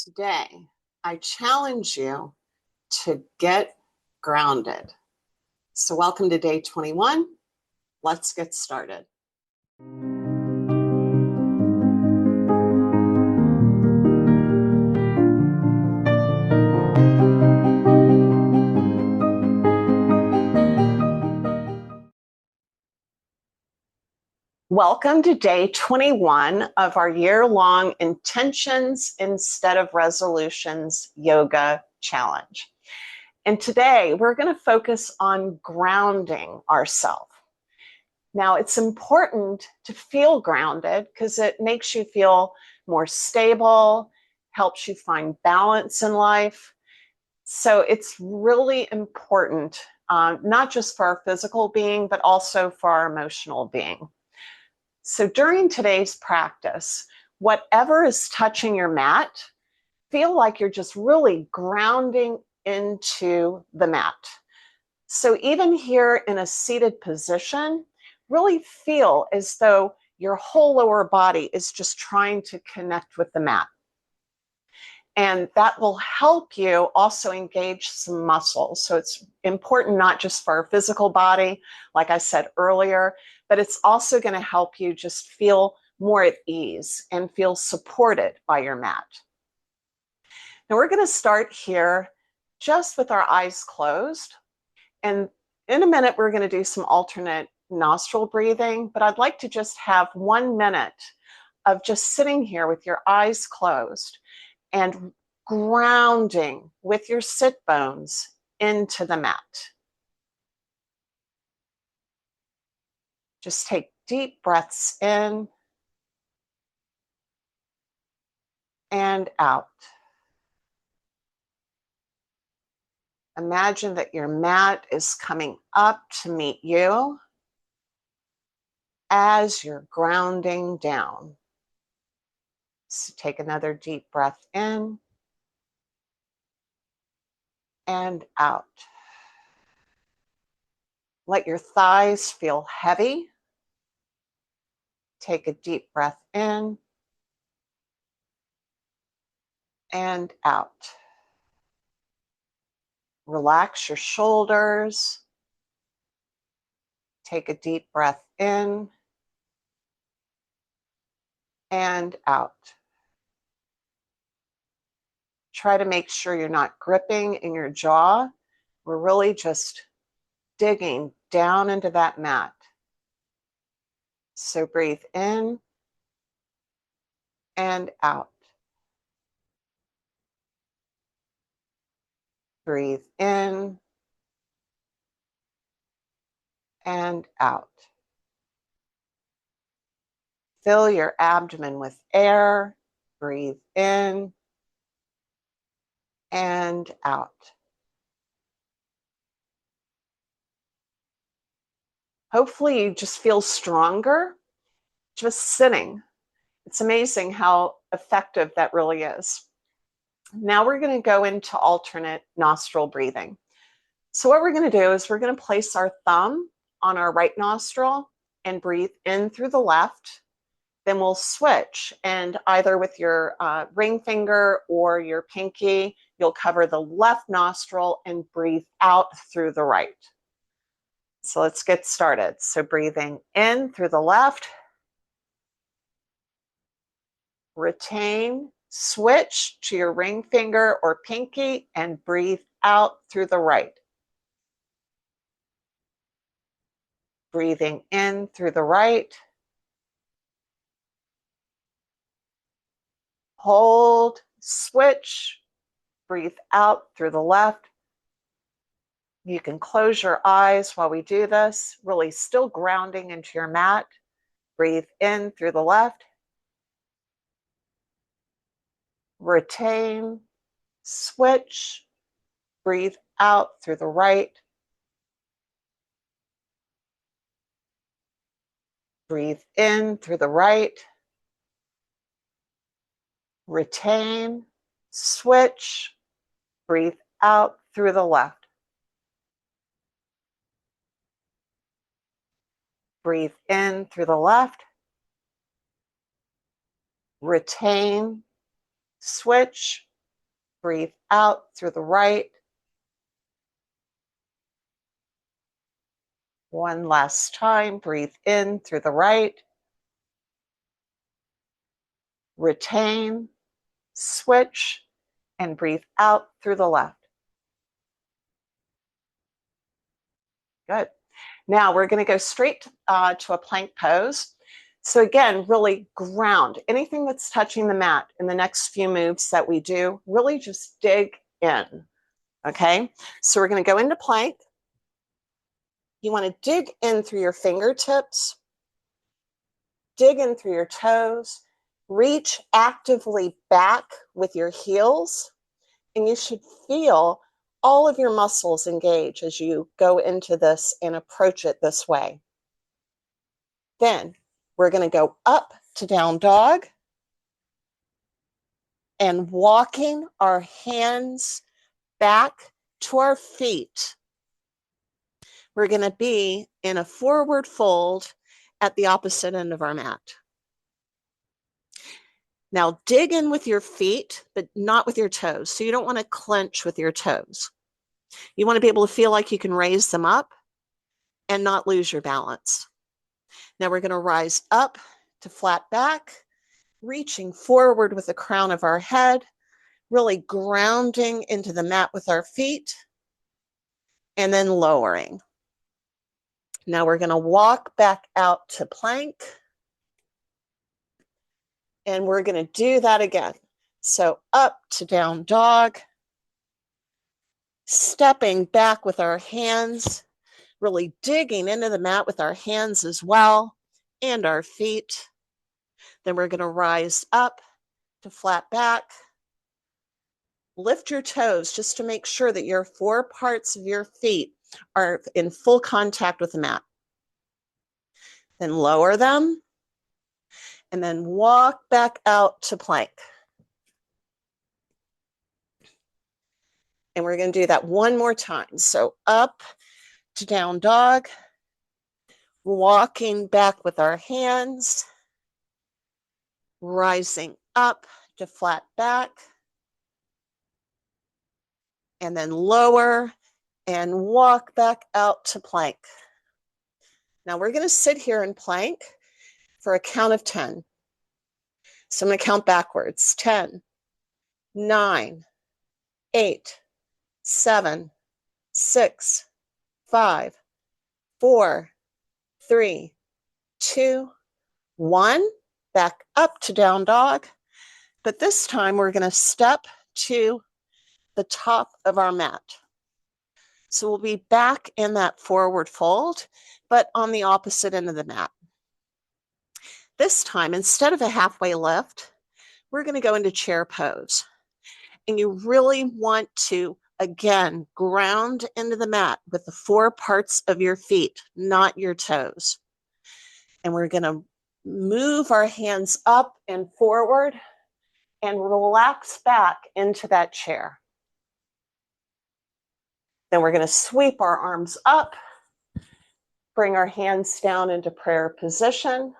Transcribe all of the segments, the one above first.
Today, I challenge you to get grounded. So, welcome to day 21. Let's get started. Welcome to day 21 of our year-long Intentions Instead of Resolutions Yoga Challenge. And today we're going to focus on grounding ourselves. Now, it's important to feel grounded because it makes you feel more stable, helps you find balance in life. So it's really important, not just for our physical being, but also for our emotional being. So during today's practice, whatever is touching your mat, feel like you're just really grounding into the mat. So even here in a seated position, really feel as though your whole lower body is just trying to connect with the mat. And that will help you also engage some muscles. So it's important not just for our physical body, like I said earlier, but it's also going to help you just feel more at ease and feel supported by your mat. Now we're going to start here just with our eyes closed. And in a minute, we're going to do some alternate nostril breathing, but I'd like to just have 1 minute of just sitting here with your eyes closed and grounding with your sit bones into the mat. Just take deep breaths in and out. Imagine that your mat is coming up to meet you as you're grounding down. So take another deep breath in and out. Let your thighs feel heavy. Take a deep breath in and out. Relax your shoulders. Take a deep breath in and out. Try to make sure you're not gripping in your jaw. We're really just digging down into that mat. So breathe in and out. Breathe in and out. Fill your abdomen with air. Breathe in and out. Hopefully you just feel stronger just sitting. It's amazing how effective that really is. Now we're going to go into alternate nostril breathing. So what we're going to do is we're going to place our thumb on our right nostril and breathe in through the left. Then we'll switch, and either with your ring finger or your pinky, you'll cover the left nostril and breathe out through the right. So let's get started. So breathing in through the left, retain, switch to your ring finger or pinky and breathe out through the right. Breathing in through the right. Hold, switch, breathe out through the left. You can close your eyes while we do this, really still grounding into your mat. Breathe in through the left. Retain, switch, breathe out through the right. Breathe in through the right. Retain, switch, breathe out through the left. Breathe in through the left. Retain, switch, breathe out through the right. One last time, breathe in through the right. Retain, switch, and breathe out through the left. Good. Now we're going to go straight to a plank pose. So again, really ground anything that's touching the mat in the next few moves that we do. Really just dig in. Okay, so we're going to go into plank. You want to dig in through your fingertips, dig in through your toes, reach actively back with your heels, and you should feel all of your muscles engage as you go into this and approach it this way. Then we're going to go up to down dog and walking our hands back to our feet. We're going to be in a forward fold at the opposite end of our mat. Now dig in with your feet, but not with your toes. So you don't want to clench with your toes. You want to be able to feel like you can raise them up and not lose your balance. Now we're going to rise up to flat back, reaching forward with the crown of our head, really grounding into the mat with our feet, and then lowering. Now we're going to walk back out to plank, and we're going to do that again. So up to down dog, stepping back with our hands, really digging into the mat with our hands as well, and our feet. Then we're going to rise up to flat back. Lift your toes just to make sure that your four parts of your feet are in full contact with the mat. Then lower them, and then walk back out to plank. And we're going to do that one more time. So up to down dog, walking back with our hands, rising up to flat back, and then lower and walk back out to plank. Now we're going to sit here in plank for a count of 10. So I'm going to count backwards. 10, 9, 8, 7, 6, 5, 4, 3, 2, 1. Back up to down dog. But this time we're going to step to the top of our mat. So we'll be back in that forward fold, but on the opposite end of the mat. This time, instead of a halfway lift, we're going to go into chair pose. And you really want to, again, ground into the mat with the four parts of your feet, not your toes. And we're going to move our hands up and forward and relax back into that chair. Then we're going to sweep our arms up, bring our hands down into prayer position,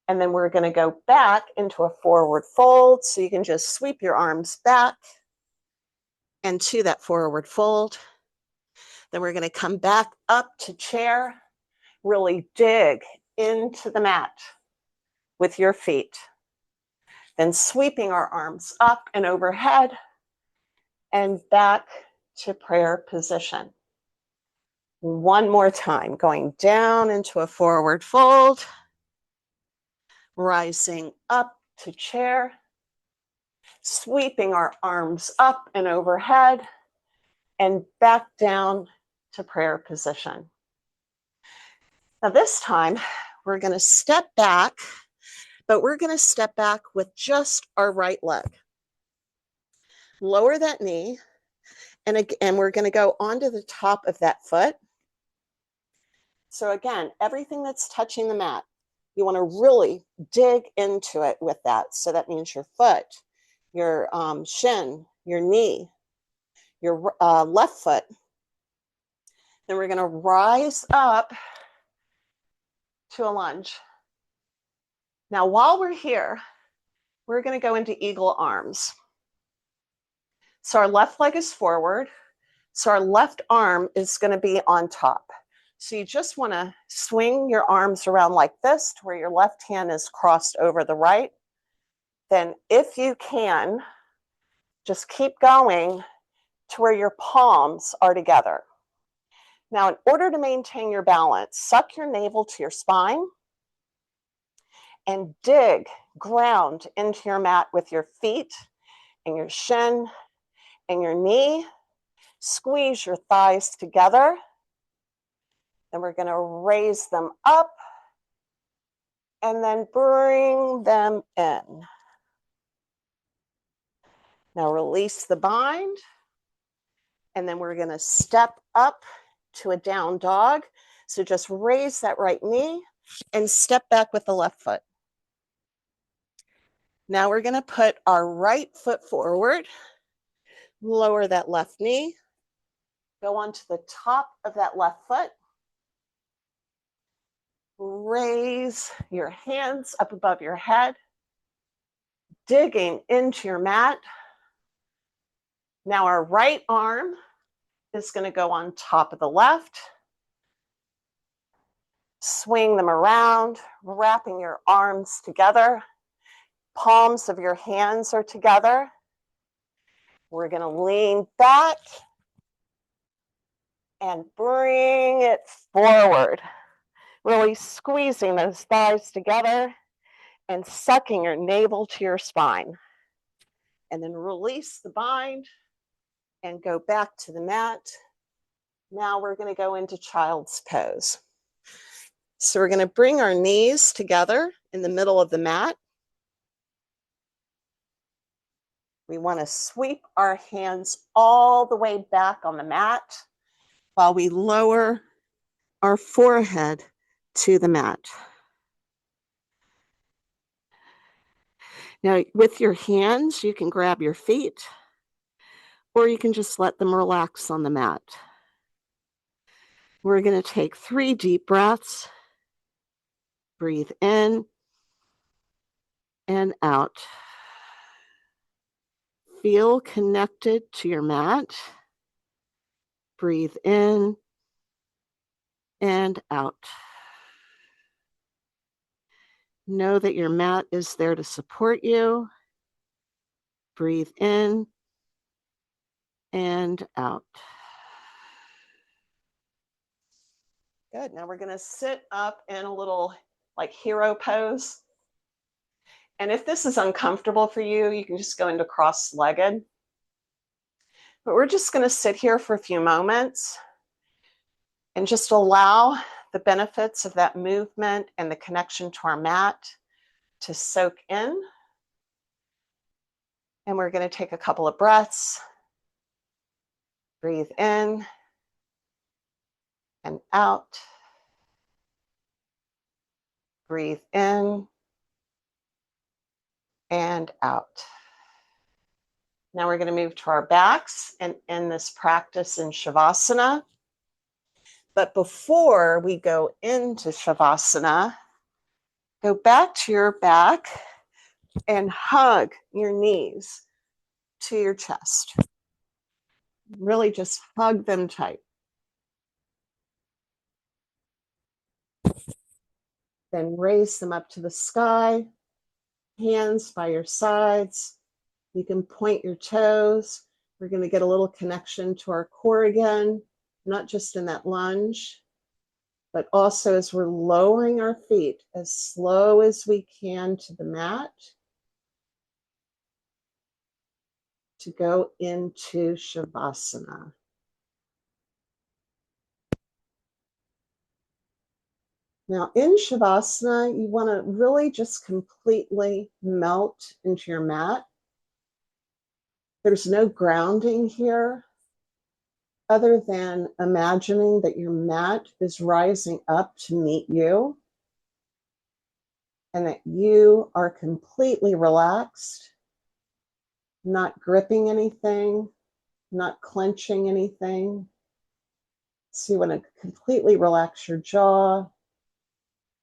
and then we're going to go back into a forward fold. So you can just sweep your arms back and to that forward fold. Then we're going to come back up to chair, really dig into the mat with your feet. Then sweeping our arms up and overhead and back to prayer position. One more time, going down into a forward fold, rising up to chair, sweeping our arms up and overhead, and back down to prayer position. Now this time, we're going to step back, but we're going to step back with just our right leg. Lower that knee, and we're going to go onto the top of that foot. So again, everything that's touching the mat, you want to really dig into it with that. So that means your foot, your shin, your knee, your left foot. Then we're going to rise up to a lunge. Now, while we're here, we're going to go into eagle arms. So our left leg is forward. So our left arm is going to be on top. So you just want to swing your arms around like this to where your left hand is crossed over the right. Then if you can, just keep going to where your palms are together. Now, in order to maintain your balance, suck your navel to your spine and dig, ground into your mat with your feet and your shin and your knee. Squeeze your thighs together. Then we're going to raise them up and then bring them in. Now release the bind. And then we're going to step up to a down dog. So just raise that right knee and step back with the left foot. Now we're going to put our right foot forward, lower that left knee, go onto the top of that left foot, raise your hands up above your head, digging into your mat. Now our right arm is going to go on top of the left. Swing them around, wrapping your arms together. Palms of your hands are together. We're going to lean back and bring it forward. Really squeezing those thighs together and sucking your navel to your spine. And then release the bind and go back to the mat. Now we're going to go into child's pose. So we're going to bring our knees together in the middle of the mat. We want to sweep our hands all the way back on the mat while we lower our forehead to the mat. Now, with your hands, you can grab your feet, or you can just let them relax on the mat. We're going to take 3 deep breaths. Breathe in and out. Feel connected to your mat. Breathe in and out. Know that your mat is there to support you. Breathe in and out. Good. Now we're going to sit up in a little like hero pose. And if this is uncomfortable for you, you can just go into cross-legged. But we're just going to sit here for a few moments and just allow the benefits of that movement and the connection to our mat to soak in. And we're going to take a couple of breaths. Breathe in and out. Breathe in and out. Now we're going to move to our backs and end this practice in Shavasana. But before we go into Shavasana, go back to your back and hug your knees to your chest. Really just hug them tight. Then raise them up to the sky, hands by your sides. You can point your toes. We're going to get a little connection to our core again, not just in that lunge, but also as we're lowering our feet as slow as we can to the mat to go into Shavasana. Now in Shavasana, you want to really just completely melt into your mat. There's no grounding here other than imagining that your mat is rising up to meet you and that you are completely relaxed, not gripping anything, not clenching anything. So you want to completely relax your jaw,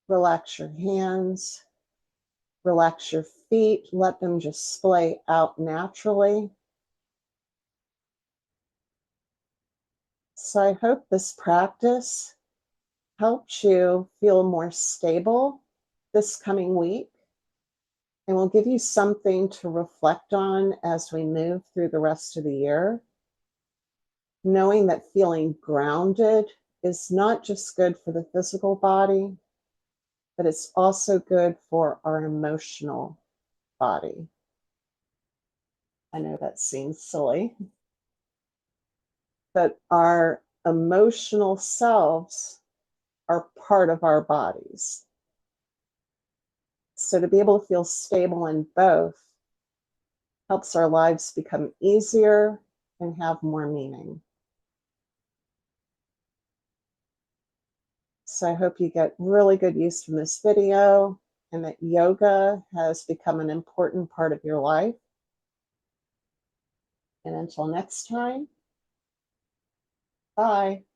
relax your hands, relax your feet, let them just splay out naturally. So I hope this practice helps you feel more stable this coming week and will give you something to reflect on as we move through the rest of the year, knowing that feeling grounded is not just good for the physical body, but it's also good for our emotional body. I know that seems silly, but our emotional selves are part of our bodies. So to be able to feel stable in both helps our lives become easier and have more meaning. So I hope you get really good use from this video and that yoga has become an important part of your life. And until next time, bye.